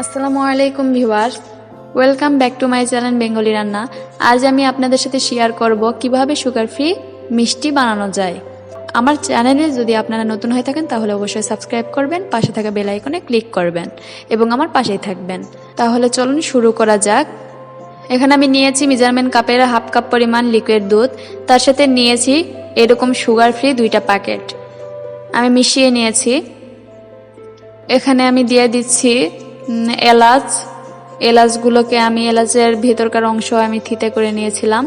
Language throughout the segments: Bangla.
আসসালামু আলাইকুম viewers, welcome back to my channel Bengali রান্না। আজ আমি আপনাদের সাথে শেয়ার করব কিভাবে সুগার ফ্রি মিষ্টি বানানো যায়। আমার চ্যানেলে যদি আপনারা নতুন হয়ে থাকেন তাহলে অবশ্যই সাবস্ক্রাইব করবেন, পাশে থাকা বেল আইকনে ক্লিক করবেন এবং আমার পাশেই থাকবেন। তাহলে চলুন শুরু করা যাক। এখানে আমি নিয়েছি মেজারমেন্ট কাপের হাফ কাপ পরিমাণ লিকুইড দুধ, তার সাথে নিয়েছি এরকম সুগার ফ্রি 2টা প্যাকেট আমি মিশিয়ে নিয়েছি। এখানে আমি দিয়ে দিচ্ছি এলাচগুলোকে আমি এলাচের ভেতরকার অংশ আমি থিতে করে নিয়েছিলাম।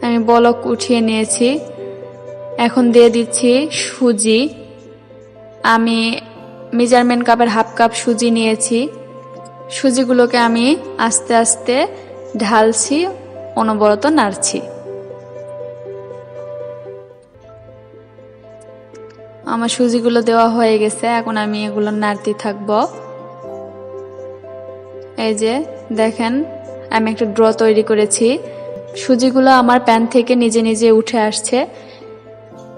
আমি বলক উঠিয়ে নিয়েছি। এখন দিয়ে দিচ্ছি সুজি। আমি মেজারমেন্ট কাপের হাফ কাপ সুজি নিয়েছি। সুজিগুলোকে আমি আস্তে আস্তে ঢালছি, অনবরত নাড়ছি। আমার সুজিগুলো দেওয়া হয়ে গেছে, এখন আমি এগুলো নাড়তে থাকবো। এই যে দেখেন, আমি একটা ড্র তৈরি করেছি। সুজিগুলো আমার প্যান থেকে নিজে নিজে উঠে আসছে।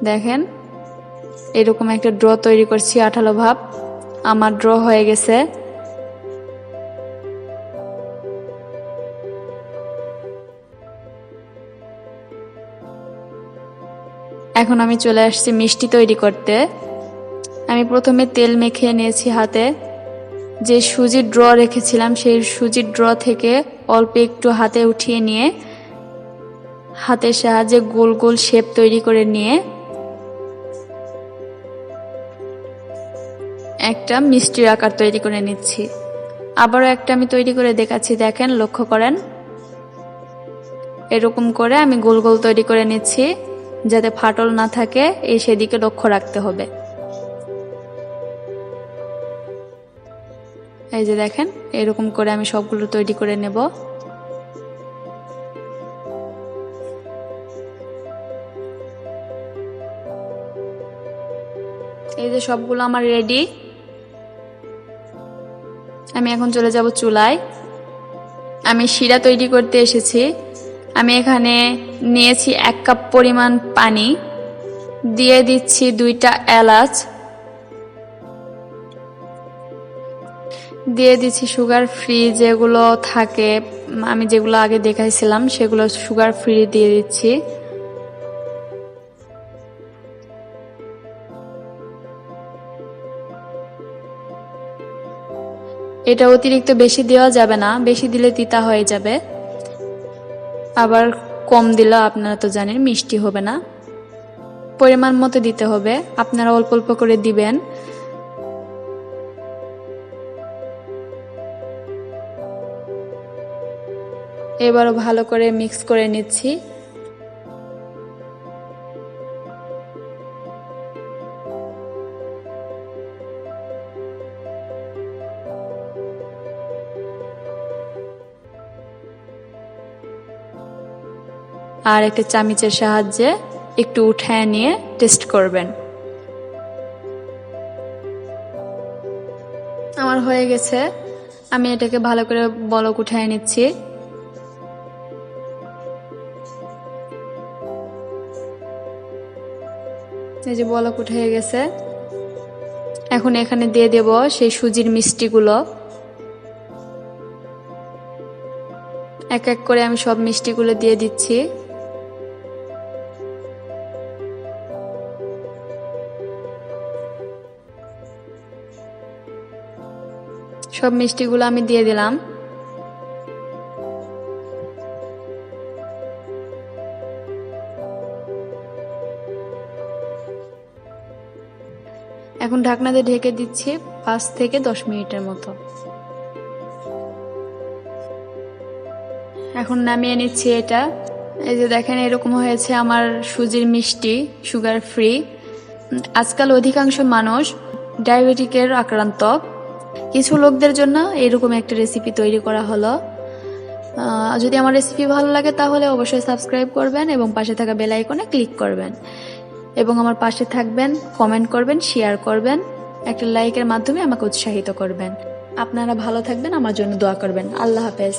দেখেন, এরকম একটা ড্র তৈরি করছি, আঠালো ভাব। আমার ড্র হয়ে গেছে। এখন আমি চলে আসছি মিষ্টি তৈরি করতে। আমি প্রথমে তেল মেখে নিয়েছি হাতে। যে সুজির ড্র রেখেছিলাম সেই সুজির ড্র থেকে অল্প একটু হাতে উঠিয়ে নিয়ে হাতের সাহায্যে গোল গোল শেপ তৈরি করে নিয়ে একটা মিষ্টির আকার তৈরি করে নিচ্ছি। আবারও একটা আমি তৈরি করে দেখাচ্ছি, দেখেন, লক্ষ্য করেন। এরকম করে আমি গোল গোল তৈরি করে নিচ্ছি, যাতে ফাটল না থাকে এই সেদিকে লক্ষ্য রাখতে হবে। এই যে দেখেন, এরকম করে আমি সবগুলো তৈরি করে নেব। এই যে সবগুলো আমার রেডি। আমি এখন চলে যাব চুলায়। আমি শিরা তৈরি করতে এসেছি। আমি এখানে নিয়েছি 1 কাপ পরিমাণ পানি, দিয়ে দিচ্ছি 2টা এলাচ, দিয়ে দিচ্ছি সুগার ফ্রি যেগুলো থাকে, আমি যেগুলো আগে দেখাইছিলাম সেগুলো সুগার ফ্রি দিয়ে দিচ্ছি। এটা অতিরিক্ত বেশি দেওয়া যাবে না, বেশি দিলে তিতা হয়ে যাবে। আবার কম দিলে আপনারা তো জানেন মিষ্টি হবে না। পরিমাণ মতো দিতে হবে, আপনারা অল্প অল্প করে দিবেন। এবারও ভালো করে মিক্স করে নিচ্ছি। আর একটা চামচের সাহায্যে একটু উঠায় নিয়ে টেস্ট করবেন। আমার হয়ে গেছে, আমি এটাকে ভালো করে বলক উঠায় নিচ্ছি। এই যে বলক উঠে গেছে। এখন এখানে দিয়ে দেব সেই সুজির মিষ্টিগুলো। এক এক করে আমি সব মিষ্টিগুলো দিয়ে দিচ্ছি। সব মিষ্টিগুলো আমি দিয়ে দিলাম। এখন ঢাকনা দিয়ে ঢেকে দিচ্ছি 5 থেকে 10 মিনিটের মতো। এখন নামিয়ে নিচ্ছি এটা। এই যে দেখেন, এরকম হয়েছে আমার সুজির মিষ্টি সুগার ফ্রি। আজকাল অধিকাংশ মানুষ ডায়াবেটিকের আক্রান্ত। কিছু লোকদের জন্য এরকম একটা রেসিপি তৈরি করা হলো। যদি আমার রেসিপি ভালো লাগে তাহলে অবশ্যই সাবস্ক্রাইব করবেন এবং পাশে থাকা বেল আইকনে ক্লিক করবেন এবং আমার পাশে থাকবেন, কমেন্ট করবেন, শেয়ার করবেন, একটা লাইকের মাধ্যমে আমাকে উৎসাহিত করবেন। আপনারা ভালো থাকবেন, আমার জন্য দোয়া করবেন। আল্লাহ হাফেজ।